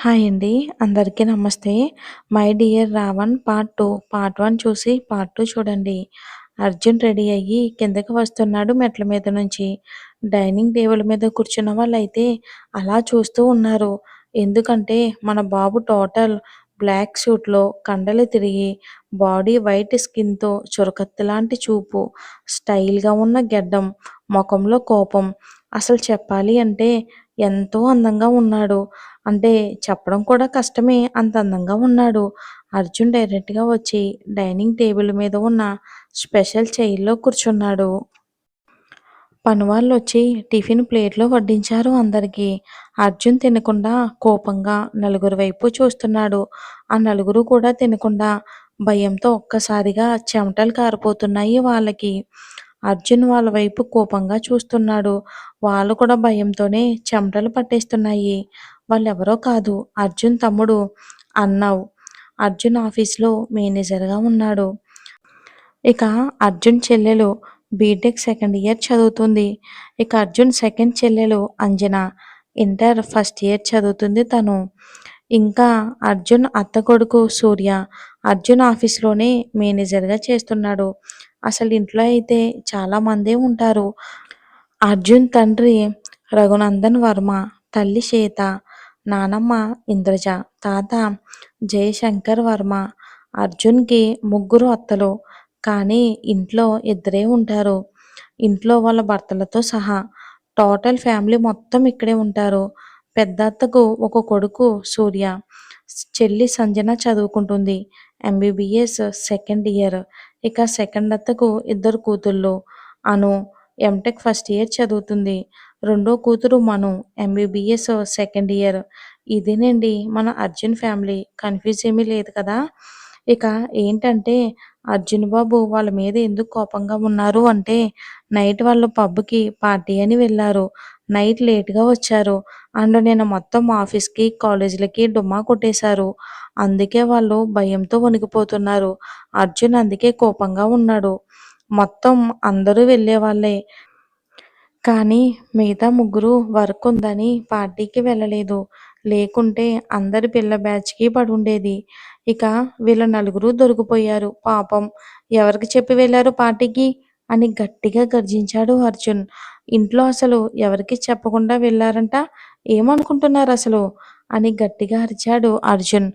Hi అండి. అందరికీ నమస్తే. My dear Ravan part 2 part 1 చూసి పార్ట్ 2 చూడండి. అర్జున్ రెడీ అయ్యి కిందకి వస్తున్నాడు మెట్ల మీద నుంచి. డైనింగ్ టేబుల్ మీద కూర్చున్న వాళ్ళైతే అలా చూస్తూ ఉన్నారు. ఎందుకంటే మన బాబు టోటల్ బ్లాక్ సూట్‌లో కండలు తిరిగి, బాడీ వైట్ స్కిన్‌తో చురకత్తిలాంటి చూపు, స్టైల్‌గా ఉన్న గెడ్డం, మొఖంలో కోపం. అసలు చెప్పాలి అంటే ఎంతో అందంగా ఉన్నాడు. అంటే చెప్పడం కూడా కష్టమే అంత అందంగా ఉన్నాడు. అర్జున్ డైరెక్ట్‌గా వచ్చి డైనింగ్ టేబుల్ మీద ఉన్న స్పెషల్ చైర్‌లో కూర్చున్నాడు. పనివాళ్ళొచ్చి టిఫిన్ ప్లేట్‌లో వడ్డించారు అందరికీ. అర్జున్ తినకుండా కోపంగా నలుగురి వైపు చూస్తున్నాడు. ఆ నలుగురు కూడా తినకుండా భయంతో ఒక్కసారిగా చెమటలు కారిపోతున్నాయి వాళ్ళకి. అర్జున్ వాళ్ళ వైపు కోపంగా చూస్తున్నాడు. వాళ్ళు కూడా భయంతోనే చెమటలు పట్టేస్తున్నాయి. వాళ్ళెవరో కాదు అర్జున్ తమ్ముడు అన్నావ్. అర్జున్ ఆఫీస్‌లో మేనేజర్‌గా ఉన్నాడు. ఇక అర్జున్ చెల్లెలు బీటెక్ సెకండ్ ఇయర్ చదువుతుంది. ఇక అర్జున్ సెకండ్ చెల్లెలు అంజన ఇంటర్ ఫస్ట్ ఇయర్ చదువుతుంది తను. ఇంకా అర్జున్ అత్త కొడుకు సూర్య అర్జున్ ఆఫీస్‌లోనే మేనేజర్‌గా చేస్తున్నాడు. అసలు ఇంట్లో అయితే చాలా మందే ఉంటారు. అర్జున్ తండ్రి రఘునందన్ వర్మ, తల్లి శ్వేత, నానమ్మ ఇంద్రజ, తాత జయశంకర్ వర్మ. అర్జున్‌కి ముగ్గురు అత్తలు. కానీ ఇంట్లో ఇద్దరే ఉంటారు. ఇంట్లో వాళ్ళ భర్తలతో సహా. టోటల్ ఫ్యామిలీ మొత్తం ఇక్కడే ఉంటారు. పెద్దత్తకు ఒక కొడుకు సూర్య. చెల్లి సంజన చదువుకుంటుంది. MBBS second year. ఇక సెకండ్ అత్తకు ఇద్దరు కూతుళ్ళు. అను ఎంటెక్ ఫస్ట్ ఇయర్ చదువుతుంది. రెండో కూతురు మను ఎంబీబీఎస్ సెకండ్ ఇయర్. ఇదేనండి మన అర్జున్ ఫ్యామిలీ. కన్‌ఫ్యూజ్ ఏమీ లేదు కదా! ఇక ఏంటంటే అర్జున్ బాబు వాళ్ళ మీద ఎందుకు కోపంగా ఉన్నారు అంటే నైట్ వాళ్ళు పబ్‌కి పార్టీ అని వెళ్లారు. నైట్ లేట్‌గా వచ్చారు. అండ్ నిన్న మొత్తం ఆఫీస్‌కి, కాలేజీలకి డుమ్మా కొట్టేశారు. అందుకే వాళ్ళు భయంతో వణికిపోతున్నారు. అర్జున్ అందుకే కోపంగా ఉన్నాడు. మొత్తం అందరూ వెళ్ళేవాళ్ళే. కానీ మిగతా ముగ్గురు వర్క్ ఉందని పార్టీకి వెళ్ళలేదు. లేకుంటే అందరి పిల్ల బ్యాచ్‌కి పడుండేది. ఇక వీళ్ళ నలుగురు దొరికిపోయారు పాపం. ఎవరికి చెప్పి వెళ్లారు పార్టీకి అని గట్టిగా గర్జించాడు అర్జున్. ఇంట్లో అసలు ఎవరికీ చెప్పకుండా వెళ్లారంట. ఏమనుకుంటున్నారసలు? అని గట్టిగా అరిచాడు అర్జున్.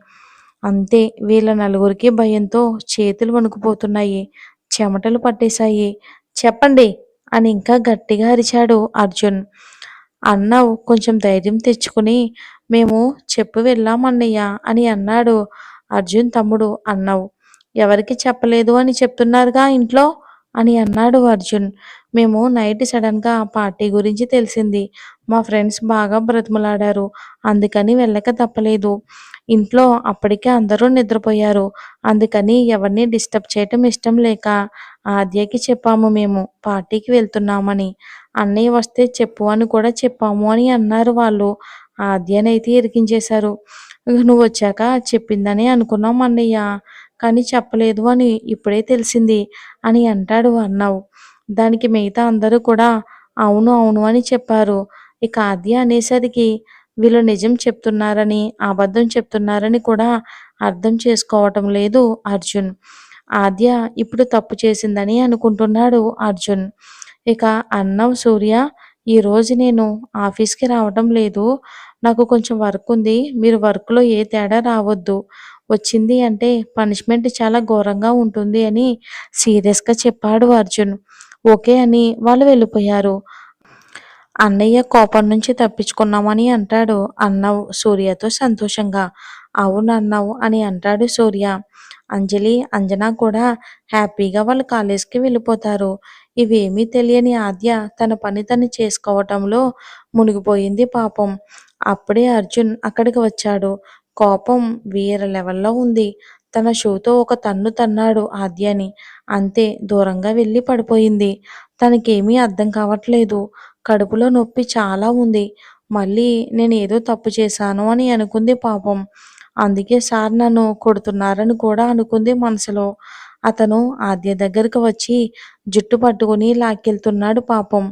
అంతే వీళ్ళ నలుగురికి భయంతో చేతులు వణుకుపోతున్నాయి. చెమటలు పట్టేశాయి. చెప్పండి అని ఇంకా గట్టిగా అరిచాడు అర్జున్. అన్నావ్ కొంచెం ధైర్యం తెచ్చుకుని మేము చెప్పి వెళ్ళాం అన్నయ్య అని అన్నాడు అర్జున్ తమ్ముడు అన్నావ్. ఎవరికీ చెప్పలేదు అని చెప్తున్నారుగా ఇంట్లో అని అన్నాడు అర్జున్. మేము నైట్ సడన్‌గా పార్టీ గురించి తెలిసింది. మా ఫ్రెండ్స్ బాగా బ్రతిమలాడారు. అందుకని వెళ్ళక తప్పలేదు. ఇంట్లో అప్పటికే అందరూ నిద్రపోయారు. అందుకని ఎవరిని డిస్టర్బ్ చేయటం ఇష్టం లేక ఆద్యకి చెప్పాము మేము పార్టీకి వెళ్తున్నామని. అన్నయ్య వస్తే చెప్పు అని కూడా చెప్పాము అని అన్నారు వాళ్ళు. ఆద్యనైతే ఇరికించేశారు. నువ్వొచ్చాక చెప్పిందని అనుకున్నాం అన్నయ్య. కానీ చెప్పలేదు అని ఇప్పుడే తెలిసింది అని అంటాడు అన్నావ్. దానికి మిగతా అందరూ కూడా అవును, అవును అని చెప్పారు. ఇక ఆద్య అనేసరికి వీళ్ళు నిజం చెప్తున్నారని, అబద్ధం చెప్తున్నారని కూడా అర్థం చేసుకోవటం లేదు అర్జున్. ఆద్య ఇప్పుడు తప్పు చేసిందని అనుకుంటున్నాడు అర్జున్. ఇక అన్నావ్ సూర్య ఈరోజు నేను ఆఫీస్‌కి రావటం లేదు. నాకు కొంచెం వర్క్ ఉంది. మీరు వర్క్‌లో ఏ తేడా రావద్దు. వచ్చింది అంటే పనిష్మెంట్ చాలా ఘోరంగా ఉంటుంది అని సీరియస్‌గా చెప్పాడు అర్జున్. ఓకే అని వాళ్ళు వెళ్ళిపోయారు. అన్నయ్య కోపం నుంచి తప్పించుకున్నామని అంటాడు అన్నావ్ సూర్యతో సంతోషంగా. అవునన్నావ్ అని అంటాడు సూర్య. అంజలి, అంజన కూడా హ్యాపీగా వాళ్ళ కాలేజ్‌కి వెళ్ళిపోతారు. ఇవేమీ తెలియని ఆద్య తన పని తను చేసుకోవటంలో మునిగిపోయింది పాపం. అప్పుడే అర్జున్ అక్కడికి వచ్చాడు. కోపం వేరే లెవెల్‌లో ఉంది. తన షూతో ఒక తన్ను తన్నాడు ఆద్యని. అంతే దూరంగా వెళ్ళి పడిపోయింది. తనకేమీ అర్థం కావట్లేదు. కడుపులో నొప్పి చాలా ఉంది. మళ్ళీ నేనేదో తప్పు చేశాను అని అనుకుంది పాపం. అందుకే సార్ నన్ను కొడుతున్నారని కూడా అనుకుంది మనసులో. అతను ఆద్య దగ్గరికి వచ్చి జుట్టు పట్టుకుని లాక్కెళ్తున్నాడు పాపం.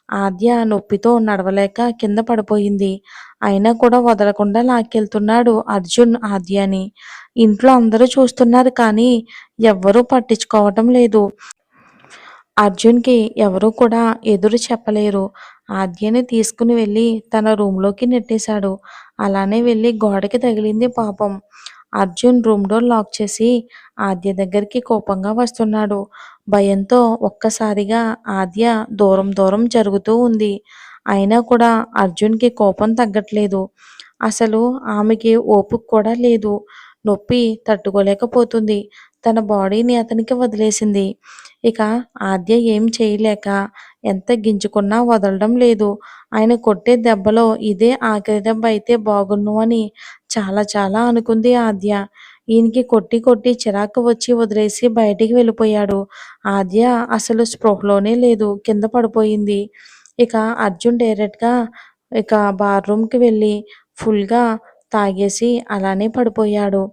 ఆద్య నొప్పితో నడవలేక కింద పడిపోయింది. అయినా కూడా వదలకుండా లాక్కెళ్తున్నాడు అర్జున్ ఆద్యని. ఇంట్లో అందరూ చూస్తున్నారు కానీ ఎవ్వరూ పట్టించుకోవటం లేదు. అర్జున్‌కి ఎవరూ కూడా ఎదురు చెప్పలేరు. ఆద్యని తీసుకుని వెళ్ళి తన రూమ్‌లోకి నెట్టేశాడు. అలానే వెళ్ళి గోడకి తగిలింది పాపం. అర్జున్ రూమ్ డోర్ లాక్ చేసి ఆద్య దగ్గరికి కోపంగా వస్తున్నాడు. భయంతో ఒక్కసారిగా ఆద్య దూరం దూరం జరుగుతూ ఉంది. అయినా కూడా అర్జున్‌కి కోపం తగ్గట్లేదు. అసలు ఆమెకి ఓపిక కూడా లేదు. నొప్పి తట్టుకోలేకపోతుంది. తన బాడీని అతనికి వదిలేసింది. ఇక ఆద్య ఏం చేయలేక ఎంత గింజుకున్నా వదలడం లేదు. ఆయన కొట్టే దెబ్బలో ఇదే ఆఖరి దెబ్బ అయితే బాగున్ను అని చాలా చాలా అనుకుంది ఆద్య. ఈయనకి కొట్టి కొట్టి చిరాకు వచ్చి వదిలేసి బయటికి వెళ్ళిపోయాడు. ఆద్య అసలు స్పృహలోనే లేదు. కింద పడిపోయింది. ఇక అర్జున్ డైరెక్ట్‌గా బార్ రూమ్‌కి వెళ్ళి ఫుల్‌గా తాగేసి అలానే పడిపోయాడు.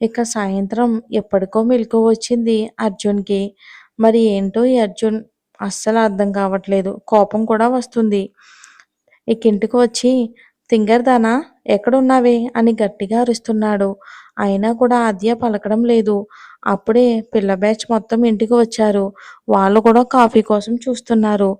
ఇక సాయంత్రం ఎప్పటికో మెలుకువ వచ్చింది అర్జున్‌కి. మరి ఏంటో ఈ అర్జున్ అస్సలు అర్థం కావట్లేదు. కోపం కూడా వస్తుంది. ఇక ఇంటికి వచ్చి "తింగరదానా ఎక్కడున్నావే" అని గట్టిగా అరుస్తున్నాడు. అయినా కూడా ఆద్య పలకడం లేదు. అప్పుడే పిల్ల బ్యాచ్ మొత్తం ఇంటికి వచ్చారు. వాళ్ళు కూడా కాఫీ కోసం చూస్తున్నారు.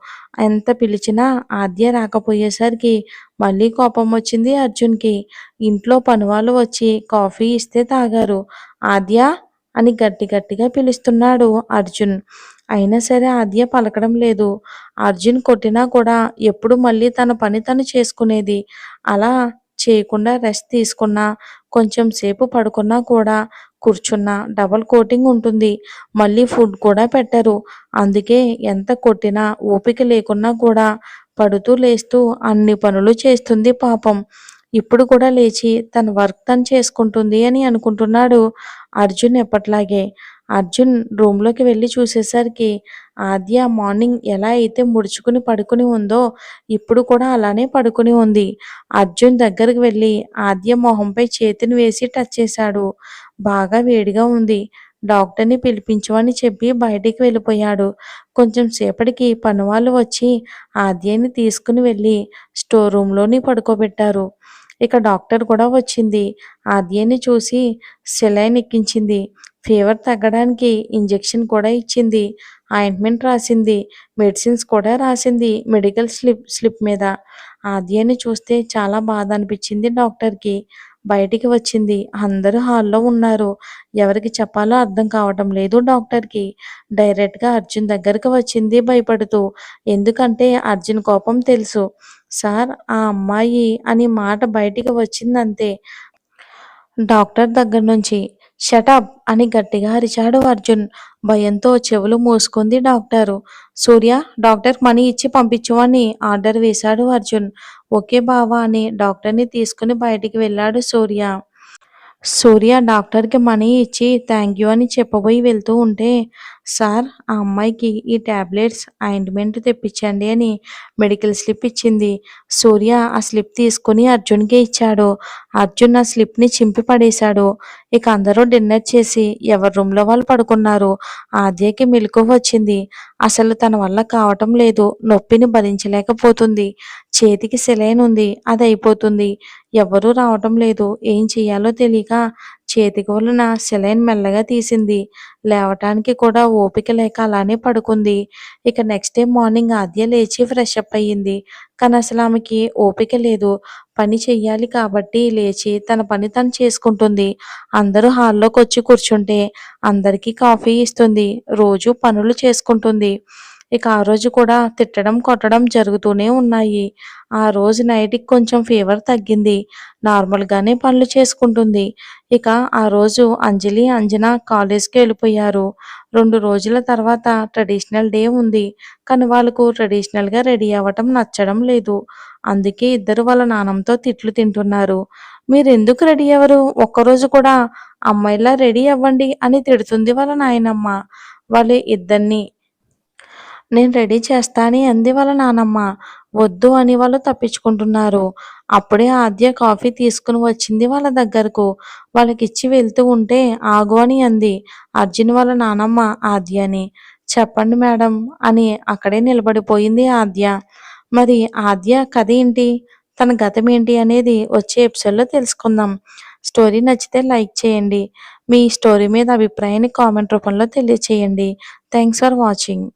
ఎంత పిలిచినా ఆద్య రాకపోయేసరికి మళ్ళీ కోపం వచ్చింది అర్జున్‌కి. ఇంట్లో పనివాళ్ళు వచ్చి కాఫీ ఇస్తే తాగారు. "ఆద్య" అని గట్టి గట్టిగా పిలుస్తున్నాడు అర్జున్. అయినా సరే ఆద్య పలకడం లేదు. అర్జున్ కొట్టినా కూడా ఎప్పుడు మళ్ళీ తన పని తను చేసుకునేది. అలా చేయకుండా రెస్ట్ తీసుకున్నా, కొంచెం సేపు పడుకున్నా కూడా కూర్చున్నా డబుల్ కోటింగ్ ఉంటుంది. మళ్ళీ ఫుడ్ కూడా పెట్టరు. అందుకే ఎంత కొట్టినా ఓపిక లేకున్నా కూడా పడుతూ లేస్తూ అన్ని పనులు చేస్తుంది పాపం. ఇప్పుడు కూడా లేచి తన వర్క్ తను చేసుకుంటుంది అని అనుకుంటున్నాడు అర్జున్ ఎప్పట్లాగే. అర్జున్ రూమ్‌లోకి వెళ్లి చూసేసరికి ఆద్య మార్నింగ్ ఎలా అయితే ముడుచుకుని పడుకుని ఉందో, ఇప్పుడు కూడా అలానే పడుకుని ఉంది. అర్జున్ దగ్గరికి వెళ్లి ఆద్య మొహంపై చేతిని వేసి టచ్ చేశాడు. బాగా వేడిగా ఉంది. డాక్టర్‌ని పిలిపించు అని చెప్పి బయటికి వెళ్ళిపోయాడు. కొంచెం సేపటికి పనివాళ్ళు వచ్చి ఆద్యని తీసుకుని వెళ్లి స్టోర్ రూమ్‌లోని పడుకోబెట్టారు. ఇక డాక్టర్ కూడా వచ్చింది. ఆద్యని చూసి సెలైన్ ఎక్కించింది. ఫీవర్ తగ్గడానికి ఇంజెక్షన్ కూడా ఇచ్చింది. ఆయింట్మెంట్ రాసింది. మెడిసిన్స్ కూడా రాసింది మెడికల్ స్లిప్ మీద. ఆద్యని చూస్తే చాలా బాధ అనిపించింది డాక్టర్‌కి. బయటికి వచ్చింది. అందరూ హాల్‌లో ఉన్నారు. ఎవరికి చెప్పాలో అర్థం కావటం లేదు డాక్టర్‌కి. డైరెక్ట్‌గా అర్జున్ దగ్గరికి వచ్చింది భయపడుతూ. ఎందుకంటే అర్జున్ కోపం తెలుసు. "సార్ ఆ అమ్మాయి" అని మాట బయటికి వచ్చిందంతే. డాక్టర్ దగ్గర నుంచి "షటప్" అని గట్టిగా అరిచాడు అర్జున్. భయంతో చెవులు మూసుకుంది డాక్టరు. "సూర్య డాక్టర్‌కి మనీ ఇచ్చి పంపించు" అని ఆర్డర్ వేశాడు అర్జున్. "ఓకే బావ" అని డాక్టర్‌ని తీసుకుని బయటికి వెళ్ళాడు సూర్య. సూర్య డాక్టర్‌కి మనీ ఇచ్చి థాంక్ యూ అని చెప్పబోయి వెళ్తూ ఉంటే, "సార్ ఆ అమ్మాయికి ఈ టాబ్లెట్స్, ఆయింట్‌మెంట్ తెప్పించండి" అని మెడికల్ స్లిప్ ఇచ్చింది. సూర్య ఆ స్లిప్ తీసుకొని అర్జున్‌కి ఇచ్చాడు. అర్జున్ ఆ స్లిప్‌ని చింపి పడేశాడు. ఇక అందరూ డిన్నర్ చేసి ఎవరి రూమ్‌లో వాళ్ళు పడుకున్నారు. ఆద్యకి మెలకువ వచ్చింది. అసలు తన వల్ల కావటం లేదు. నొప్పిని భరించలేకపోతుంది. చేతికి సెలైన్ ఉంది. అది అయిపోతుంది. ఎవ్వరూ రావటం లేదు. ఏం చెయ్యాలో తెలియక చేతికి ఉన్న సెలైన్ మెల్లగా తీసింది. లేవటానికి కూడా ఓపిక లేక అలానే పడుకుంది. ఇక నెక్స్ట్ డే మార్నింగ్ ఆద్య లేచి ఫ్రెష్ అప్ అయ్యింది. కానీ అసలు ఆమెకి ఓపిక లేదు. పని చెయ్యాలి కాబట్టి లేచి తన పని తను చేసుకుంటుంది. అందరూ హాల్లోకొచ్చి కూర్చుంటే అందరికీ కాఫీ ఇస్తుంది. రోజూ పనులు చేసుకుంటుంది. ఇక ఆ రోజు కూడా తిట్టడం, కొట్టడం జరుగుతూనే ఉన్నాయి. ఆ రోజు నైట్‌కి కొంచెం ఫీవర్ తగ్గింది. నార్మల్‌గానే పనులు చేసుకుంటుంది. ఇక ఆ రోజు అంజలి, అంజన కాలేజ్‌కి వెళ్ళిపోయారు. 2 రోజుల తర్వాత ట్రెడిషనల్ డే ఉంది. కానీ వాళ్ళకు ట్రెడిషనల్‌గా రెడీ అవ్వటం నచ్చడం లేదు. అందుకే ఇద్దరు వాళ్ళ నాన్నమ్మతో తిట్లు తింటున్నారు. "మీరెందుకు రెడీ అవ్వరు? ఒక్కరోజు కూడా అమ్మాయిలా రెడీ అవ్వండి" అని తిడుతుంది వాళ్ళ నాయనమ్మ. వాళ్ళ ఇద్దరిని. "నేను రెడీ చేస్తా" అని అంది వాళ్ళ నానమ్మ. వద్దు అని వాళ్ళు తప్పించుకుంటున్నారు. అప్పుడే ఆద్య కాఫీ తీసుకుని వచ్చింది వాళ్ళ దగ్గరకు. వాళ్ళకిచ్చి వెళ్తూ ఉంటే ఆగు అని అంది. అర్జున్ వాళ్ళ నానమ్మ ఆద్యని. "చెప్పండి మేడం" అని అక్కడే నిలబడిపోయింది ఆద్య. మరి ఆద్య కథ ఏంటి? తన గతం ఏంటి అనేది వచ్చే ఎపిసోడ్‌లో తెలుసుకుందాం. స్టోరీ నచ్చితే లైక్ చేయండి. మీ స్టోరీ మీద అభిప్రాయాన్ని కామెంట్ రూపంలో తెలియచేయండి. Thanks for watching.